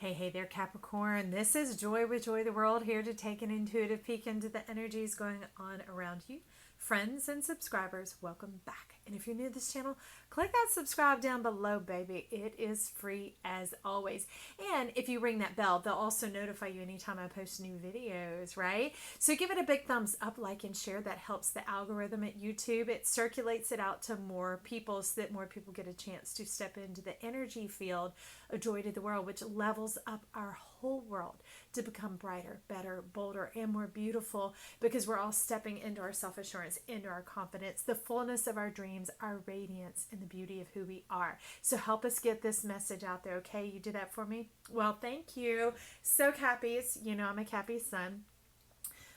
Hey there, Capricorn. This is Joy with Joy the World, here to take an intuitive peek into the energies going on around you. Friends and subscribers, welcome back. And if you're new to this channel, click that subscribe down below, baby. It is free as always. And if you ring that bell, they'll also notify you anytime I post new videos, right? So give it a big thumbs up, like, and share. That helps the algorithm at YouTube. It circulates it out to more people so that more people get a chance to step into the energy field of Joy to the World, which levels up our whole world to become brighter, better, bolder, and more beautiful, because we're all stepping into our self-assurance, into our confidence, the fullness of our dreams, our radiance, and the beauty of who we are. So help us get this message out there, okay? You do that for me? Well, thank you. So Cappies, you know I'm a Cappy sun.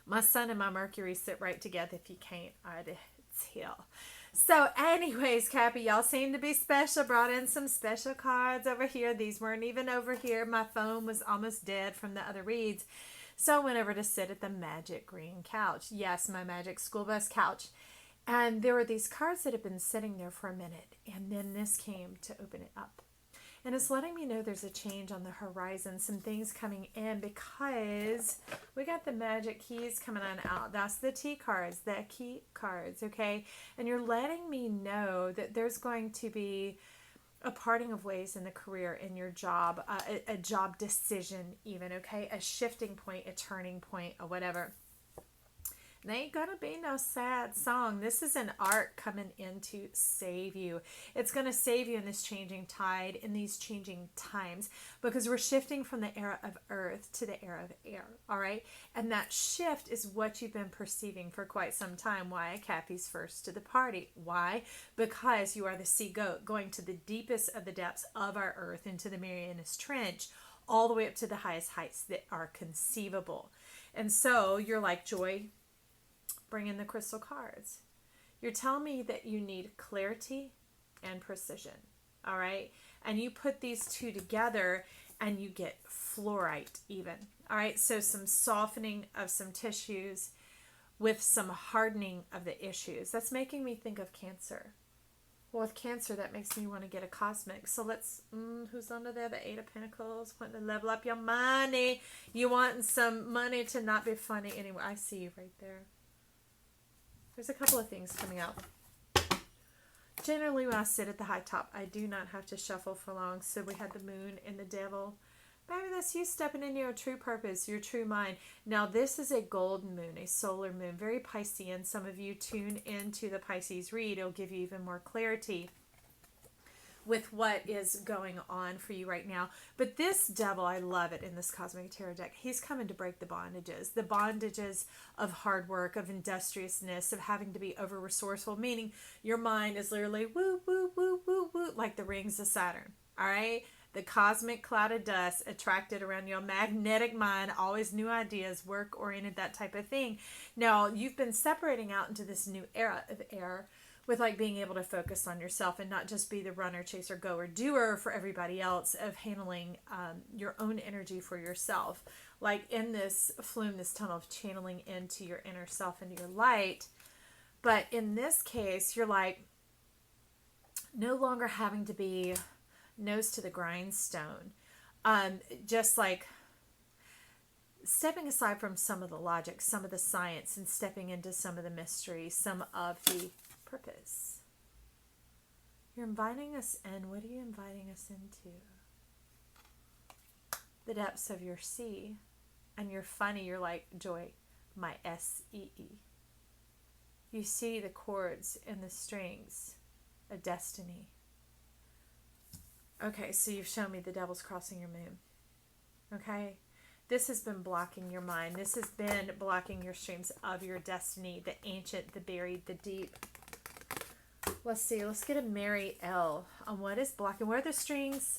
My sun and my Mercury sit right together. If you can't, I'd tell. So anyways, Cappy, y'all seem to be special. Brought in some special cards over here. These weren't even over here. My phone was almost dead from the other reads. So I went over to sit at the magic green couch. Yes, my magic school bus couch. And there were these cards that had been sitting there for a minute. And then this came to open it up. And it's letting me know there's a change on the horizon, some things coming in, because we got the magic keys coming on out. That's the T cards, the key cards, okay? And you're letting me know that there's going to be a parting of ways in the career, in your job, a job decision even, okay? A shifting point, a turning point, or whatever. There ain't gonna be no sad song. This is an arc coming in to save you. It's gonna save you in this changing tide, in these changing times, because we're shifting from the era of earth to the era of air, all right? And that shift is what you've been perceiving for quite some time. Why? Cappy's first to the party. Why? Because you are the sea goat, going to the deepest of the depths of our earth, into the Marianas Trench, all the way up to the highest heights that are conceivable. And so you're like, Joy, bring in the crystal cards. You're telling me that you need clarity and precision, all right? And you put these two together and you get fluorite even, all right? So some softening of some tissues with some hardening of the issues. That's making me think of Cancer. Well, with Cancer, that makes me want to get a cosmic. So let's, who's under there? The Eight of Pentacles, wanting to level up your money. You wanting some money to not be funny anymore. I see you right there. There's a couple of things coming out. Generally, when I sit at the high top, I do not have to shuffle for long. So we had the Moon and the Devil. Baby, that's you stepping into your true purpose, your true mind. Now, this is a golden moon, a solar moon, very Piscean. Some of you tune into the Pisces read. It'll give you even more clarity with what is going on for you right now. But this Devil, I love it in this Cosmic Tarot deck. He's coming to break the bondages of hard work, of industriousness, of having to be over resourceful, meaning your mind is literally woo, woo, woo, woo, woo, like the rings of Saturn, all right? The cosmic cloud of dust attracted around your magnetic mind, always new ideas, work-oriented, that type of thing. Now, you've been separating out into this new era of air, with like being able to focus on yourself and not just be the runner, chaser, goer, doer for everybody else, of handling your own energy for yourself. Like in this flume, this tunnel of channeling into your inner self, into your light. But in this case, you're like no longer having to be nose to the grindstone. Just like stepping aside from some of the logic, some of the science, and stepping into some of the mystery, some of the purpose. You're inviting us in. What are you inviting us into? The depths of your sea. And you're funny. You're like, Joy, my S-E-E. You see the chords and the strings. A destiny. Okay, so you've shown me the Devil's crossing your moon. Okay? This has been blocking your mind. This has been blocking your streams of your destiny. The ancient, the buried, the deep. Let's see. Let's get a Mary L on what is blocking. Where are the strings?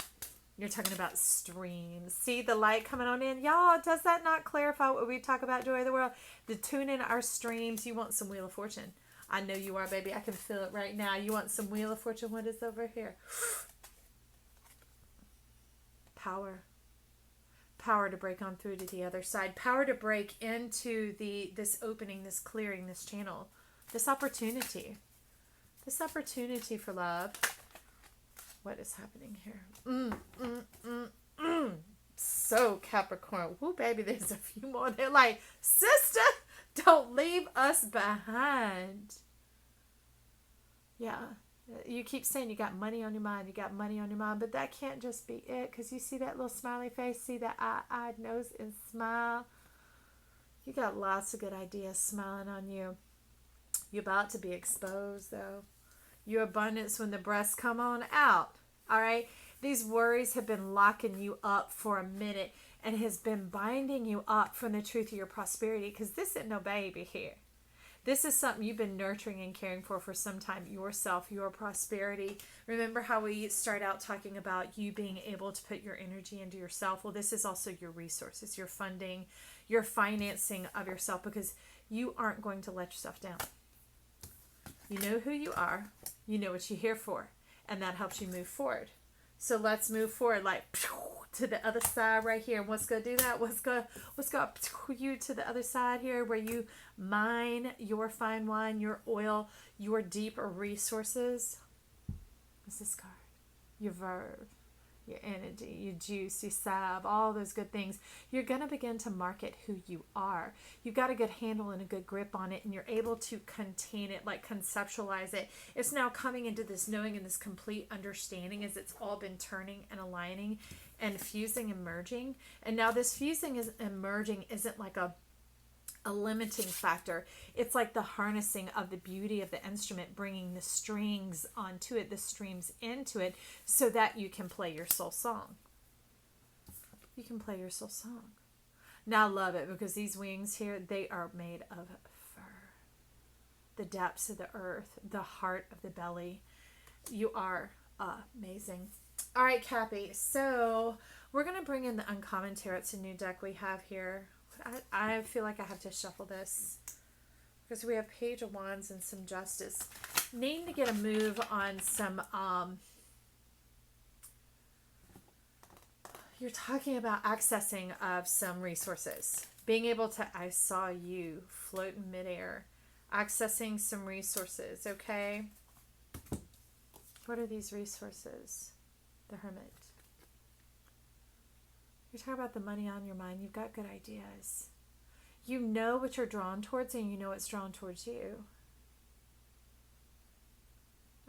You're talking about streams. See the light coming on in? Y'all, does that not clarify what we talk about, Joy of the World? To tune in our streams. You want some Wheel of Fortune. I know you are, baby. I can feel it right now. You want some Wheel of Fortune. What is over here? Power. Power to break on through to the other side. Power to break into this opening, this clearing, this channel. This opportunity. This opportunity for love. What is happening here? so Capricorn. Woo, baby, there's a few more. They're like, sister, don't leave us behind. Yeah. You keep saying you got money on your mind, you got money on your mind, but that can't just be it, because you see that little smiley face, see that eye-eyed nose and smile. You got lots of good ideas smiling on you. You're about to be exposed, though. Your abundance when the breasts come on out. All right? These worries have been locking you up for a minute and has been binding you up from the truth of your prosperity, because this isn't no baby here. This is something you've been nurturing and caring for some time. Yourself, your prosperity. Remember how we start out talking about you being able to put your energy into yourself? Well, this is also your resources, your funding, your financing of yourself, because you aren't going to let yourself down. You know who you are. You know what you're here for. And that helps you move forward. So let's move forward, like to the other side right here. And what's going to do that? What's going you to the other side here, where you mine your fine wine, your oil, your deeper resources? What's this card? Your verve, your energy, your juice, your salve, all those good things. You're going to begin to market who you are. You've got a good handle and a good grip on it, and you're able to contain it, like conceptualize it. It's now coming into this knowing and this complete understanding, as it's all been turning and aligning and fusing and merging. And now this fusing and merging isn't like a limiting factor. It's like the harnessing of the beauty of the instrument, bringing the strings onto it, the streams into it, so that you can play your soul song. You can play your soul song. Now I love it, because these wings here, they are made of fur. The depths of the earth, the heart of the belly. You are amazing. All right, Cappy. So we're going to bring in the Uncommon Tarot. It's a new deck we have here. I feel like I have to shuffle this, because we have Page of Wands and some Justice. Need to get a move on some, you're talking about accessing of some resources. Being able to, I saw you float in midair, accessing some resources, okay? What are these resources? The Hermit. You're talking about the money on your mind. You've got good ideas. You know what you're drawn towards, and you know it's drawn towards you.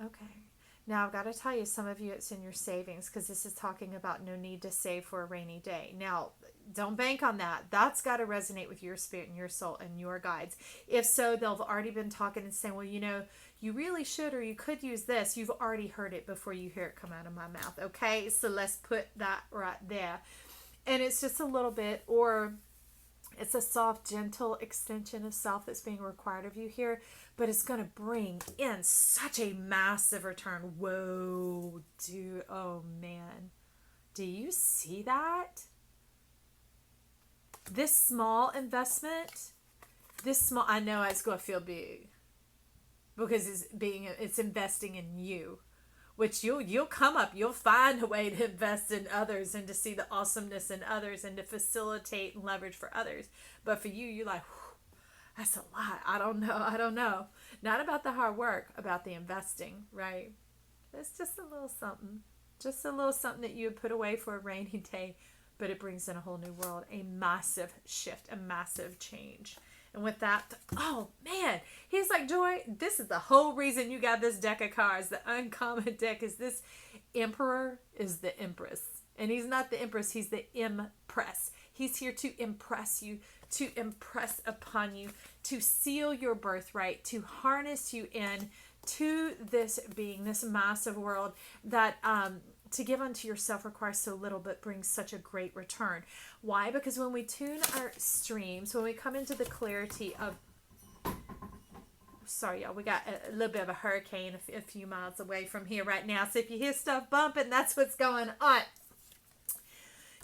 Okay. Now I've got to tell you, some of you, it's in your savings, because this is talking about no need to save for a rainy day. Now, don't bank on that. That's got to resonate with your spirit and your soul and your guides. If so, they'll have already been talking and saying, well, you know, you really should, or you could use this. You've already heard it before you hear it come out of my mouth. Okay. So let's put that right there. And it's just a little bit, or it's a soft, gentle extension of self that's being required of you here, but it's going to bring in such a massive return. Whoa, dude. Oh, man. Do you see that? This small investment, I know it's going to feel big, because it's investing in you. Which you'll come up, you'll find a way to invest in others and to see the awesomeness in others and to facilitate and leverage for others. But for you, you're like, that's a lot. I don't know. Not about the hard work, about the investing, right? It's just a little something. Just a little something that you would put away for a rainy day, but it brings in a whole new world, a massive shift, a massive change. And with that, oh man, he's like, Joy, this is the whole reason you got this deck of cards. The uncommon deck is this Emperor is the Empress. And he's not the Empress, he's the Impress. He's here to impress you, to impress upon you, to seal your birthright, to harness you in to this being, this massive world that to give unto yourself requires so little but brings such a great return. Why? Because when we tune our streams, when we come into the clarity of, sorry y'all, we got a little bit of a hurricane a few miles away from here right now, so if you hear stuff bumping, that's what's going on.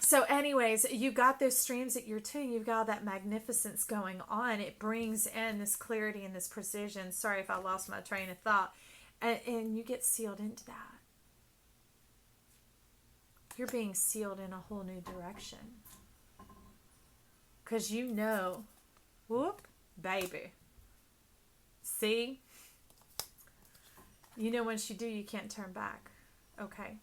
So anyways, you got those streams that you're tuning, you've got all that magnificence going on. It brings in this clarity and this precision. Sorry if I lost my train of thought. And you get sealed into that. You're being sealed in a whole new direction. Because you know, whoop, baby. See? You know once you do, you can't turn back. Okay.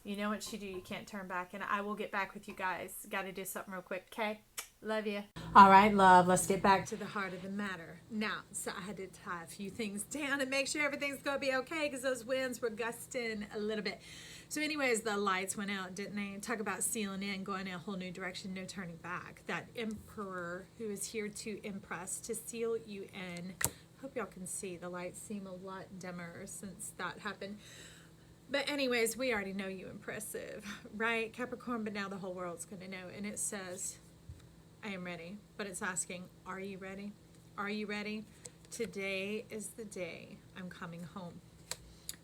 You know what you do. You can't turn back. And I will get back with you guys. Got to do something real quick. Okay? Love you. All right, love. Let's get back to the heart of the matter. Now, so I had to tie a few things down and make sure everything's going to be okay because those winds were gusting a little bit. So anyways, the lights went out, didn't they? Talk about sealing in, going in a whole new direction, no turning back. That emperor who is here to impress, to seal you in. Hope y'all can see. The lights seem a lot dimmer since that happened. But anyways, we already know you impressive, right, Capricorn? But now the whole world's going to know. And it says, I am ready. But it's asking, are you ready? Are you ready? Today is the day I'm coming home.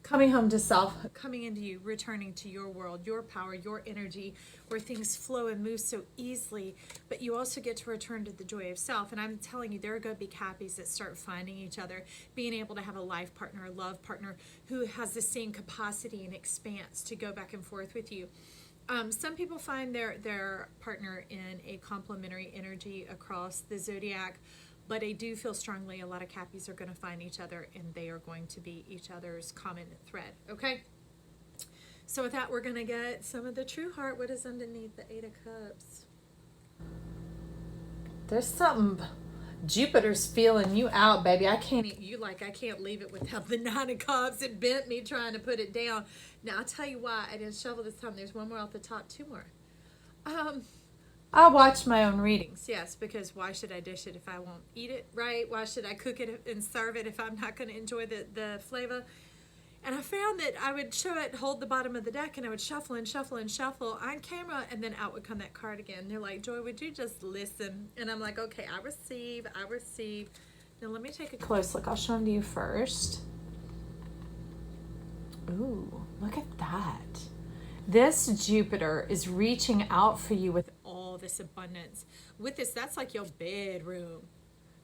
Coming home to self, coming into you, returning to your world, your power, your energy, where things flow and move so easily, but you also get to return to the joy of self. And I'm telling you, there are going to be Cappies that start finding each other, being able to have a life partner, a love partner who has the same capacity and expanse to go back and forth with you. Some people find their partner in a complementary energy across the zodiac. But I do feel strongly a lot of Cappies are going to find each other and they are going to be each other's common thread. Okay? So with that, we're going to get some of the true heart. What is underneath the Eight of Cups? There's something. Jupiter's feeling you out, baby. I can't leave it without the Nine of Cups. It bent me trying to put it down. Now, I'll tell you why I didn't shovel this time. There's one more off the top, two more. I watch my own readings, yes, because why should I dish it if I won't eat it, right? Why should I cook it and serve it if I'm not going to enjoy the flavor? And I found that I would show it, hold the bottom of the deck, and I would shuffle and shuffle and shuffle on camera, and then out would come that card again. They're like, Joy, would you just listen? And I'm like, okay, I receive. Now let me take a close look. I'll show them to you first. Ooh, look at that. This Jupiter is reaching out for you with all this abundance. With this, that's like your bedroom.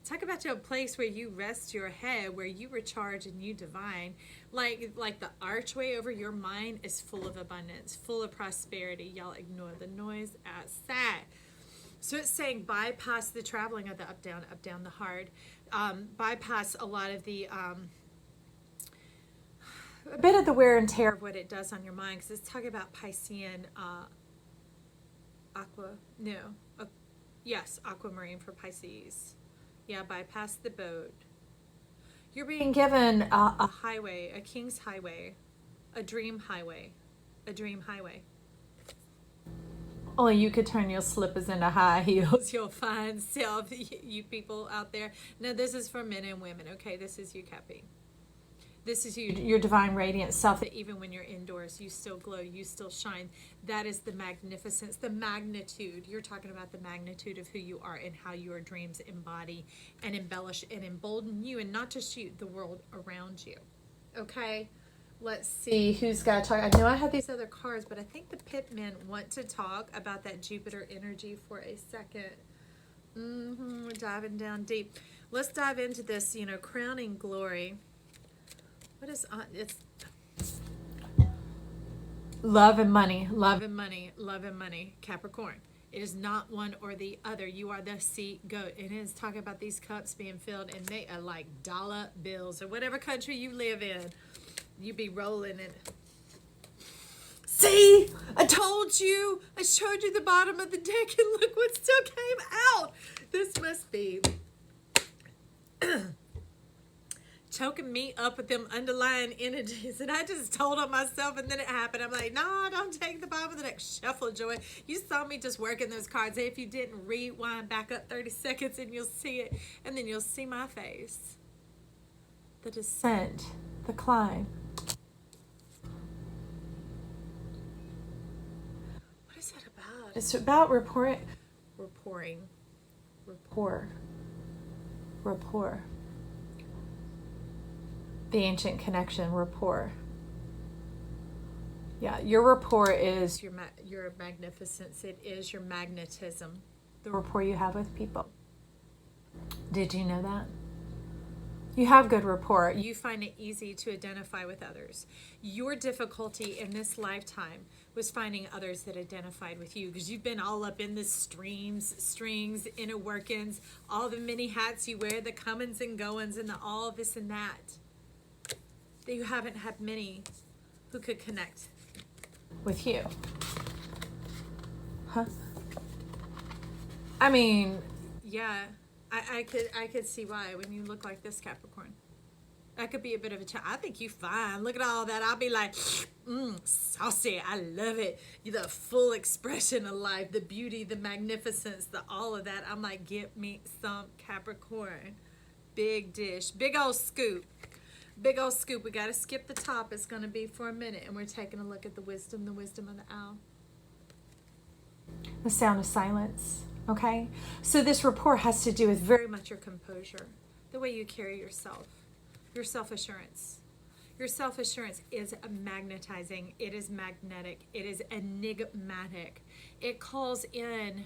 Talk about your place where you rest your head, where you recharge and you divine. Like the archway over your mind is full of abundance, full of prosperity. Y'all ignore the noise outside. So it's saying bypass the traveling of the up, down, the hard. Bypass a lot of the... a bit of the wear and tear of what it does on your mind, because it's talking about Piscean aquamarine for Pisces. Yeah, bypass the boat. You're being given a highway, a king's highway, a dream highway, Only you could turn your slippers into high heels. You'll find self, you people out there. Now, this is for men and women, okay? This is you, Cappy. This is you, your divine radiant self, that even when you're indoors, you still glow, you still shine. That is the magnificence, the magnitude. You're talking about the magnitude of who you are and how your dreams embody and embellish and embolden you, and not just you, the world around you. Okay? Let's see who's got to talk. I know I have these other cards, but I think the pit men want to talk about that Jupiter energy for a second. We're diving down deep. Let's dive into this, crowning glory. What is it's love and money, Capricorn. It is not one or the other. You are the sea goat. It is talking about these cups being filled, and they are like dollar bills, or whatever country you live in. You be rolling it. See, I told you. I showed you the bottom of the deck, and look what still came out. This must be choking me up with them underlying energies, and I just told on myself, and then it happened. I'm like, no, don't take the bottom of the deck. Shuffle, Joy. You saw me just working those cards. If you didn't, rewind back up 30 seconds and you'll see it, and then you'll see my face. The descent, the climb. What is that about? It's about rapport. The ancient connection, rapport. Yeah, your rapport is your magnificence. It is your magnetism. The rapport you have with people. Did you know that? You have good rapport. You find it easy to identify with others. Your difficulty in this lifetime was finding others that identified with you, because you've been all up in the strings, inner workings, all the many hats you wear, the comings and goings, and the all this and that. That you haven't had many who could connect with you. Huh? I mean, yeah, I could see why when you look like this, Capricorn. That could be a bit of a challenge. I think you fine. Look at all that. I'll be like, saucy. I love it. The full expression of life, the beauty, the magnificence, the all of that. I'm like, get me some Capricorn. Big dish. Big old scoop. Big old scoop. We got to skip the top. It's going to be for a minute. And we're taking a look at the wisdom of the owl. The sound of silence. Okay? So this rapport has to do with very much your composure. The way you carry yourself. Your self-assurance. Your self-assurance is magnetizing. It is magnetic. It is enigmatic. It calls in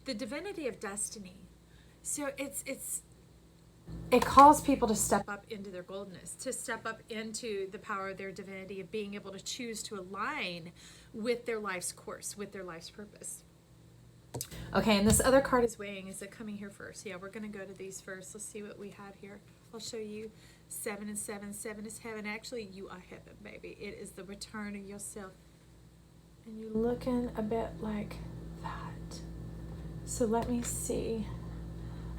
the divinity of destiny. So it calls people to step up into their goldness, to step up into the power of their divinity, of being able to choose to align with their life's course, with their life's purpose. Okay, and this other card is weighing. Is it coming here first? Yeah, we're going to go to these first. Let's see what we have here. I'll show you 7 and 7. 7 is heaven. Actually, you are heaven, baby. It is the return of yourself. And you're looking a bit like that. So let me see.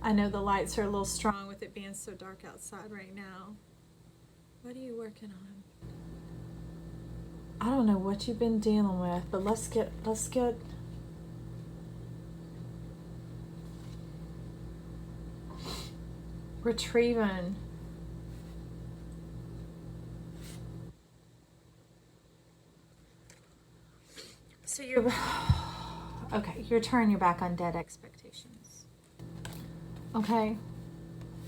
I know the lights are a little strong with it being so dark outside right now. What are you working on? I don't know what you've been dealing with, but let's get retrieving. So you're okay, you're turning your back on dead expectations. Okay?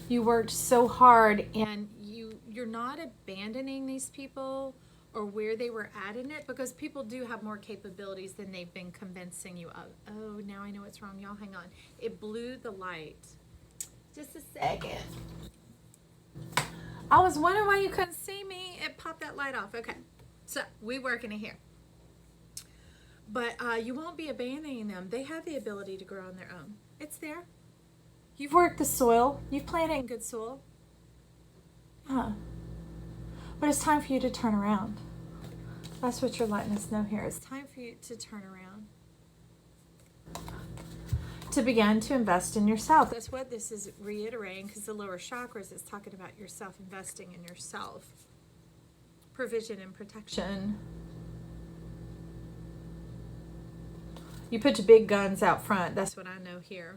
You worked so hard, and you're not abandoning these people or where they were at in it, because people do have more capabilities than they've been convincing you of. Oh, now I know what's wrong. Y'all hang on. It blew the light. Just a second. I was wondering why you couldn't see me. It popped that light off. Okay. So we working it here. But you won't be abandoning them. They have the ability to grow on their own. It's there. You've worked the soil. You've planted in good soil. But it's time for you to turn around. That's what you're letting us know here. It's time for you to turn around. To begin to invest in yourself. That's what this is reiterating, because the lower chakras is talking about yourself, investing in yourself. Provision and protection. You put your big guns out front. That's what I know here.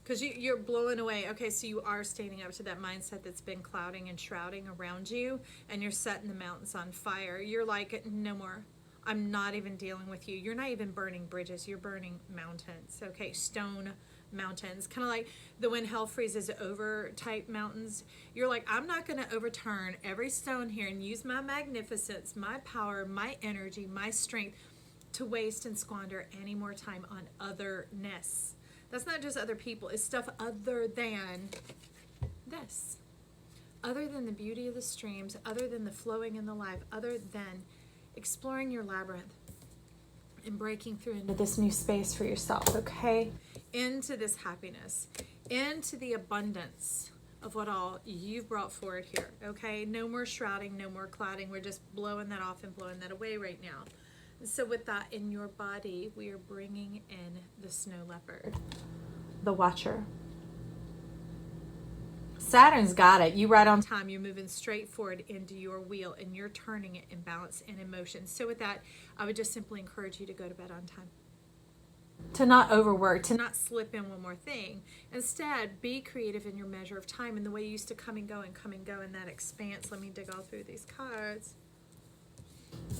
Because you're blowing away. Okay, so you are standing up to that mindset that's been clouding and shrouding around you, and you're setting the mountains on fire. You're like, no more. I'm not even dealing with you. You're not even burning bridges. You're burning mountains. Okay, stone mountains. Kind of like the when hell freezes over type mountains. You're like, I'm not going to overturn every stone here and use my magnificence, my power, my energy, my strength to waste and squander any more time on otherness. That's not just other people. It's stuff other than this. Other than the beauty of the streams, other than the flowing in the life, other than exploring your labyrinth and breaking through into this new space for yourself, okay? Into this happiness, into the abundance of what all you've brought forward here, okay? No more shrouding, no more clouding. We're just blowing that off and blowing that away right now. So with that in your body, we are bringing in the snow leopard, the watcher. Saturn's got it. You right on time. You're moving straight forward into your wheel, and you're turning it in balance and in motion. So with that, I would just simply encourage you to go to bed on time. To not overwork, to not slip in one more thing. Instead, be creative in your measure of time and the way you used to come and go in that expanse. Let me dig all through these cards.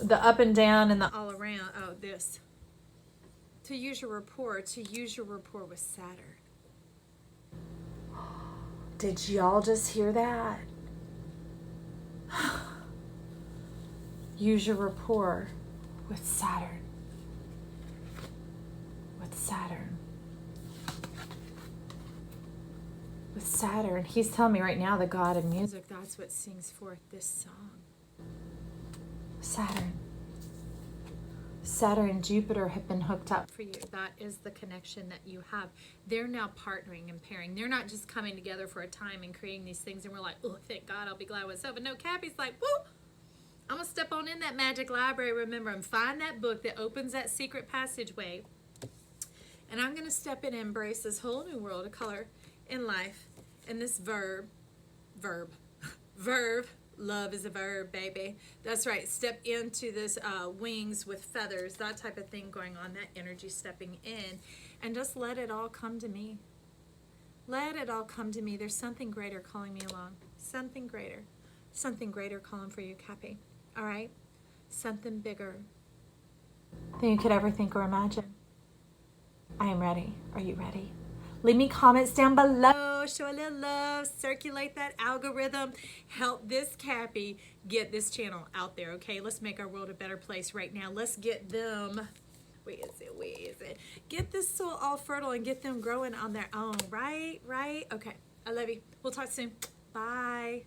The up and down and the all around. Oh, this. To use your rapport with Saturn. Did y'all just hear that? Use your rapport with Saturn. With Saturn. With Saturn. He's telling me right now, the god of music, that's what sings forth this song. Saturn. Saturn and Jupiter have been hooked up for you. That is the connection that you have. They're now partnering and pairing. They're not just coming together for a time and creating these things and we're like, oh, thank God, I'll be glad with so. But no, Cappy's like, woo, I'm going to step on in that magic library, remember, and find that book that opens that secret passageway. And I'm going to step in and embrace this whole new world of color in life. And this verb, love is a verb, baby. That's right. Step into this wings with feathers, that type of thing going on, that energy stepping in. And just let it all come to me. Let it all come to me. There's something greater calling me along. Something greater. Something greater calling for you, Cappy. All right? Something bigger than you could ever think or imagine. I am ready. Are you ready? Leave me comments down below. Show a little love. Circulate that algorithm. Help this Cappy get this channel out there, okay? Let's make our world a better place right now. Let's get them... Where is it? Get this soil all fertile and get them growing on their own, right? Okay. I love you. We'll talk soon. Bye.